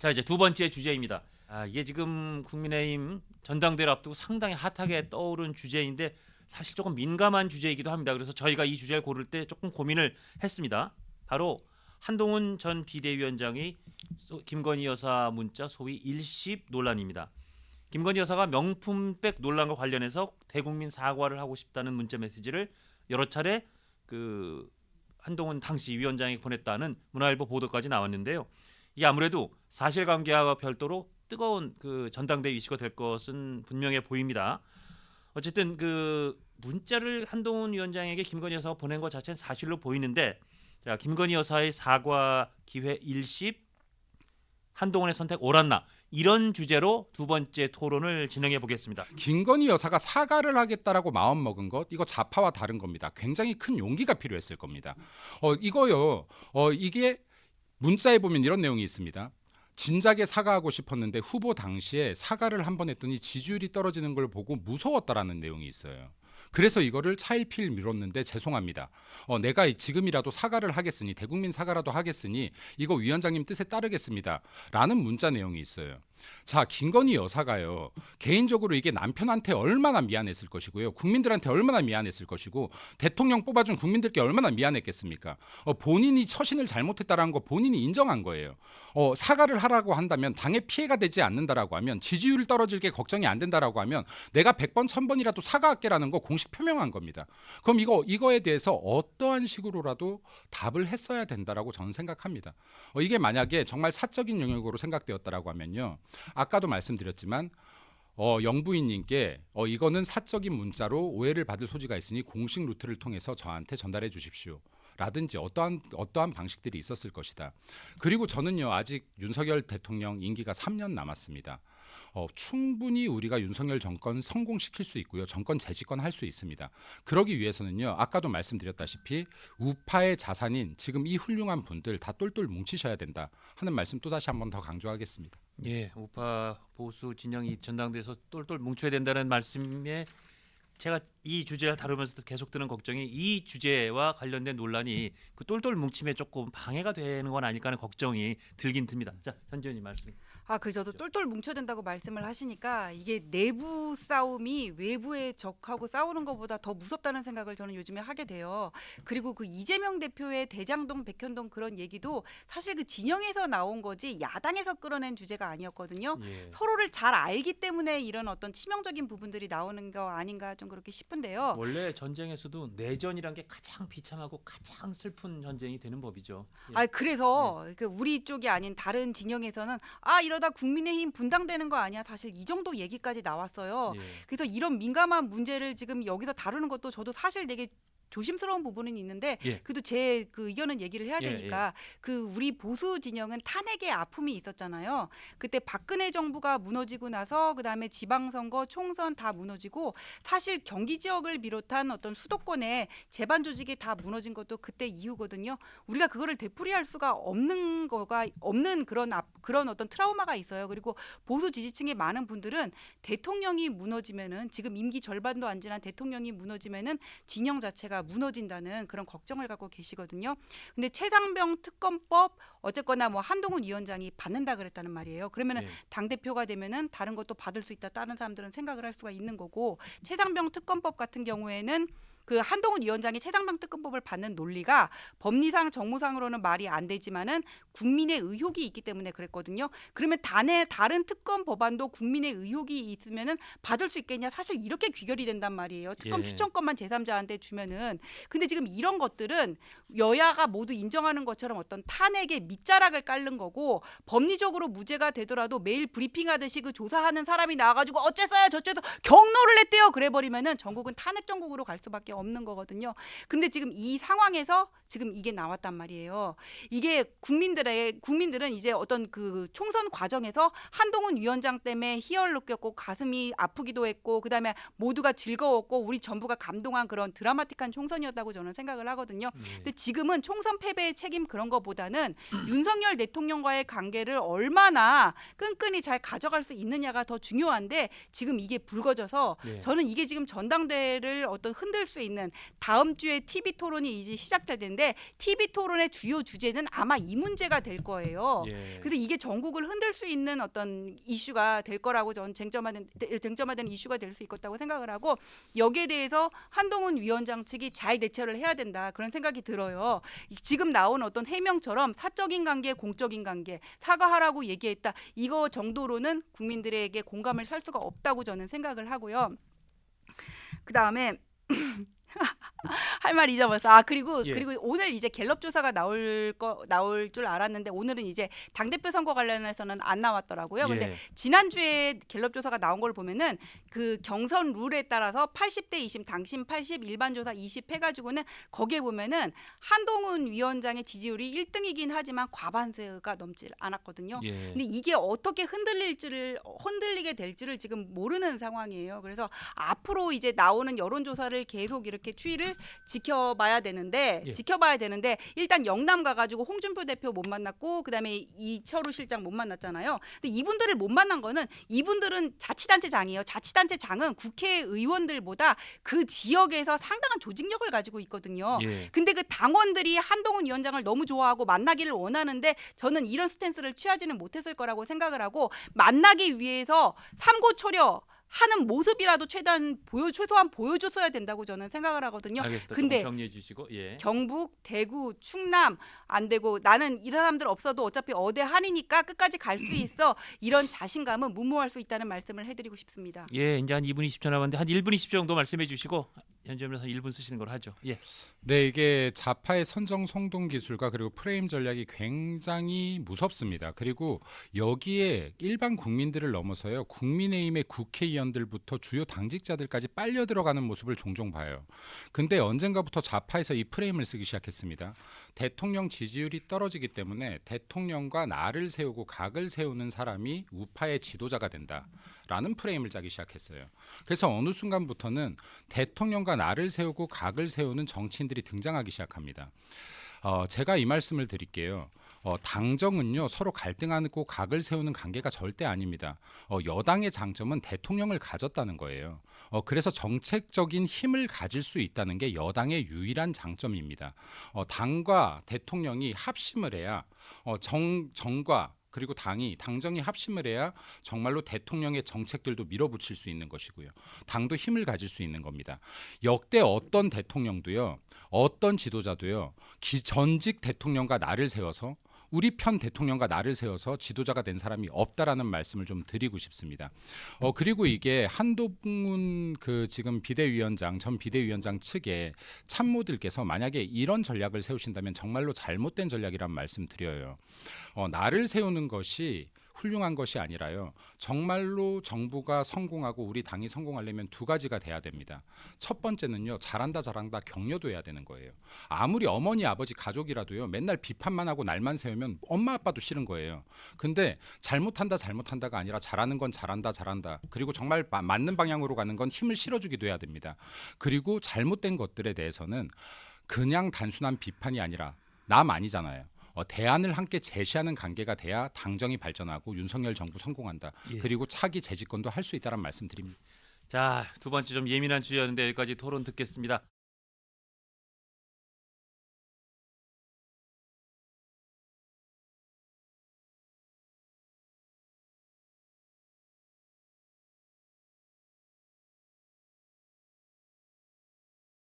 자, 이제 두 번째 주제입니다. 이게 지금 국민의힘 전당대회를 앞두고 상당히 핫하게 떠오른 주제인데 사실 조금 민감한 주제이기도 합니다. 그래서 저희가 이 주제를 고를 때 조금 고민을 했습니다. 바로 한동훈 전 비대위원장의 김건희 여사 문자 소위 일십 논란입니다. 김건희 여사가 명품백 논란과 관련해서 대국민 사과를 하고 싶다는 문자 메시지를 여러 차례 그 한동훈 당시 위원장이 보냈다는 문화일보 보도까지 나왔는데요. 이게 아무래도 사실관계와 별도로 뜨거운 그 전당대회 이슈가 될 것은 분명해 보입니다. 어쨌든 그 문자를 한동훈 위원장에게 김건희 여사가 보낸 것 자체는 사실로 보이는데, 자, 김건희 여사의 사과 기회 일십, 한동훈의 선택 옳았나, 이런 주제로 두 번째 토론을 진행해 보겠습니다. 김건희 여사가 사과를 하겠다라고 마음먹은 것, 이거 좌파와 다른 겁니다. 굉장히 큰 용기가 필요했을 겁니다. 이게 문자에 보면 이런 내용이 있습니다. 진작에 사과하고 싶었는데 후보 당시에 사과를 한 번 했더니 지지율이 떨어지는 걸 보고 무서웠다라는 내용이 있어요. 그래서 이거를 차일피일 미뤘는데 죄송합니다. 내가 지금이라도 사과를 하겠으니, 대국민 사과라도 하겠으니 이거 위원장님 뜻에 따르겠습니다. 라는 문자 내용이 있어요. 자, 김건희 여사가요, 개인적으로 이게 남편한테 얼마나 미안했을 것이고요, 국민들한테 얼마나 미안했을 것이고, 대통령 뽑아준 국민들께 얼마나 미안했겠습니까? 본인이 처신을 잘못했다라는 거 본인이 인정한 거예요. 사과를 하라고 한다면, 당에 피해가 되지 않는다라고 하면, 지지율 떨어질 게 걱정이 안 된다라고 하면 내가 100번 1000번이라도 사과할게라는 거 공식 표명한 겁니다. 그럼 이거에 대해서 어떠한 식으로라도 답을 했어야 된다라고 저는 생각합니다. 이게 만약에 정말 사적인 영역으로 생각되었다라고 하면요, 아까도 말씀드렸지만 영부인님께 이거는 사적인 문자로 오해를 받을 소지가 있으니 공식 루트를 통해서 저한테 전달해 주십시오. 라든지 어떠한 방식들이 있었을 것이다. 그리고 저는요, 아직 윤석열 대통령 임기가 3년 남았습니다. 충분히 우리가 윤석열 정권 성공시킬 수 있고요, 정권 재집권할 수 있습니다. 그러기 위해서는요, 아까도 말씀드렸다시피 우파의 자산인 지금 이 훌륭한 분들 다 똘똘 뭉치셔야 된다 하는 말씀 또다시 한번 더 강조하겠습니다. 예, 우파 보수 진영이 전당대회에서 똘똘 뭉쳐야 된다는 말씀에 제가 이 주제를 다루면서도 계속 드는 걱정이, 이 주제와 관련된 논란이 그 똘똘 뭉침에 조금 방해가 되는 건 아닐까 하는 걱정이 들긴 듭니다. 자, 전 의원님 말씀. 그래서 저도 똘똘 뭉쳐야 된다고 말씀을 하시니까 이게 내부 싸움이 외부의 적하고 싸우는 것보다 더 무섭다는 생각을 저는 요즘에 하게 돼요. 그리고 그 이재명 대표의 대장동, 백현동 그런 얘기도 사실 그 진영에서 나온 거지 야당에서 끌어낸 주제가 아니었거든요. 예. 서로를 잘 알기 때문에 이런 어떤 치명적인 부분들이 나오는 거 아닌가 좀 그렇게 싶은데요. 원래 전쟁에서도 내전이란 게 가장 비참하고 가장 슬픈 전쟁이 되는 법이죠. 예. 그래서 그 우리 쪽이 아닌 다른 진영에서는 이러다 국민의힘 분당되는 거 아니야? 사실 이 정도 얘기까지 나왔어요. 예. 그래서 이런 민감한 문제를 지금 여기서 다루는 것도 저도 사실 되게 조심스러운 부분은 있는데, 예. 그래도 제 그 의견은 얘기를 해야 예, 되니까 그 우리 보수 진영은 탄핵의 아픔이 있었잖아요. 그때 박근혜 정부가 무너지고 나서 그다음에 지방선거, 총선 다 무너지고 사실 경기 지역을 비롯한 어떤 수도권의 재반 조직이 다 무너진 것도 그때 이후거든요. 우리가 그거를 되풀이할 수가 없는 그런 어떤 트라우마가 있어요. 그리고 보수 지지층의 많은 분들은 대통령이 무너지면은, 지금 임기 절반도 안 지난 대통령이 무너지면은 진영 자체가 무너진다는 그런 걱정을 갖고 계시거든요. 근데 최상병 특검법 어쨌거나 뭐 한동훈 위원장이 받는다 그랬다는 말이에요. 그러면은 네. 당 대표가 되면은 다른 것도 받을 수 있다, 다른 사람들은 생각을 할 수가 있는 거고, 최상병 특검법 같은 경우에는 그 한동훈 위원장이 최상병 특검법을 받는 논리가 법리상 정무상으로는 말이 안 되지만은 국민의 의혹이 있기 때문에 그랬거든요. 그러면 다른 특검 법안도 국민의 의혹이 있으면은 받을 수 있겠냐? 사실 이렇게 귀결이 된단 말이에요. 특검 예. 추천권만 제3자한테 주면은. 근데 지금 이런 것들은 여야가 모두 인정하는 것처럼 어떤 탄핵의 밑자락을 깔는 거고, 법리적으로 무죄가 되더라도 매일 브리핑하듯이 그 조사하는 사람이 나와가지고 어째서요 저째서 경로를 냈대요 그래버리면은 전국은 탄핵 정국으로 갈 수밖에 없는 거거든요. 근데 지금 이 상황에서 지금 이게 나왔단 말이에요. 이게 국민들은 이제 어떤 그 총선 과정에서 한동훈 위원장 때문에 희열 느꼈고 가슴이 아프기도 했고, 그다음에 모두가 즐거웠고 우리 전부가 감동한 그런 드라마틱한 총선이었다고 저는 생각을 하거든요. 근데 지금은 총선 패배의 책임 그런 거보다는 윤석열 대통령과의 관계를 얼마나 끈끈이 잘 가져갈 수 있느냐가 더 중요한데, 지금 이게 불거져서 예. 저는 이게 지금 전당대회를 어떤 흔들 수 있는 다음 주에 TV 토론이 이제 시작될 텐데 TV 토론의 주요 주제는 아마 이 문제가 될 거예요. 예. 그래서 이게 전국을 흔들 수 있는 어떤 이슈가 될 거라고 저는 쟁점화된 이슈가 될 수 있겠다고 생각을 하고 여기에 대해서 한동훈 위원장 측이 잘 대처를 해야 된다 그런 생각이 들어요. 지금 나온 어떤 해명처럼 사적인 관계, 공적인 관계 사과하라고 얘기했다 이거 정도로는 국민들에게 공감을 살 수가 없다고 저는 생각을 하고요. 그 다음에 할 말 잊어버렸어. 그리고 예. 오늘 이제 갤럽 조사가 나올 줄 알았는데 오늘은 이제 당 대표 선거 관련해서는 안 나왔더라고요. 근데 예. 지난주에 갤럽 조사가 나온 걸 보면은 그 경선 룰에 따라서 80대 20 당신 80 일반 조사 20 해가지고는 거기에 보면은 한동훈 위원장의 지지율이 1등이긴 하지만 과반수가 넘지 않았거든요. 예. 근데 이게 어떻게 흔들리게 될지를 지금 모르는 상황이에요. 그래서 앞으로 이제 나오는 여론조사를 계속 이렇게 추이를 지켜봐야 되는데 일단 영남 가가지고 홍준표 대표 못 만났고 그다음에 이철우 실장 못 만났잖아요. 근데 이분들을 못 만난 거는 이분들은 자치단체장이에요. 자치단체장은 국회의원들보다 그 지역에서 상당한 조직력을 가지고 있거든요. 예. 근데 그 당원들이 한동훈 위원장을 너무 좋아하고 만나기를 원하는데 저는 이런 스탠스를 취하지는 못했을 거라고 생각을 하고 만나기 위해서 삼고초려 하는 모습이라도 최소한 보여줬어야 된다고 저는 생각을 하거든요. 알겠습니다. 근데 조금 정리해 주시고 예. 경북, 대구, 충남 안 되고 나는 이 사람들 없어도 어차피 어대 한이니까 끝까지 갈 수 있어. 이런 자신감은 무모할 수 있다는 말씀을 해드리고 싶습니다. 예, 이제 한 2분 20초 남았는데 한 1분 20초 정도 말씀해 주시고 현재는 1분 쓰시는 걸로 하죠. 예. 네, 이게 좌파의 선정 성동 기술과 그리고 프레임 전략이 굉장히 무섭습니다. 그리고 여기에 일반 국민들을 넘어서요. 국민의힘의 국회의원들부터 주요 당직자들까지 빨려 들어가는 모습을 종종 봐요. 근데 언젠가부터 좌파에서 이 프레임을 쓰기 시작했습니다. 대통령 지지율이 떨어지기 때문에 대통령과 나를 세우고 각을 세우는 사람이 우파의 지도자가 된다라는 프레임을 짜기 시작했어요. 그래서 어느 순간부터는 대통령과 나를 세우고 각을 세우는 정치인들이 등장하기 시작합니다. 제가 이 말씀을 드릴게요. 당정은요 서로 갈등하고 각을 세우는 관계가 절대 아닙니다. 여당의 장점은 대통령을 가졌다는 거예요. 그래서 정책적인 힘을 가질 수 있다는 게 여당의 유일한 장점입니다. 당과 대통령이 합심을 해야 정과 그리고 당정이 합심을 해야 정말로 대통령의 정책들도 밀어붙일 수 있는 것이고요. 당도 힘을 가질 수 있는 겁니다. 역대 어떤 대통령도요. 어떤 지도자도요. 전직 대통령과 나를 세워서 우리 편 대통령과 나를 세워서 지도자가 된 사람이 없다라는 말씀을 좀 드리고 싶습니다. 그리고 이게 한동훈 지금 전 비대위원장 측의 참모들께서 만약에 이런 전략을 세우신다면 정말로 잘못된 전략이란 말씀 드려요. 나를 세우는 것이 훌륭한 것이 아니라요. 정말로 정부가 성공하고 우리 당이 성공하려면 두 가지가 돼야 됩니다. 첫 번째는요. 잘한다 격려도 해야 되는 거예요. 아무리 어머니 아버지 가족이라도요. 맨날 비판만 하고 날만 세우면 엄마 아빠도 싫은 거예요. 근데 잘못한다가 아니라 잘하는 건 잘한다. 그리고 정말 맞는 방향으로 가는 건 힘을 실어주기도 해야 됩니다. 그리고 잘못된 것들에 대해서는 그냥 단순한 비판이 아니라 남 아니잖아요. 대안을 함께 제시하는 관계가 돼야 당정이 발전하고 윤석열 정부 성공한다. 예. 그리고 차기 재집권도 할 수 있다는 말씀드립니다. 자, 두 번째 좀 예민한 주제였는데 여기까지 토론 듣겠습니다.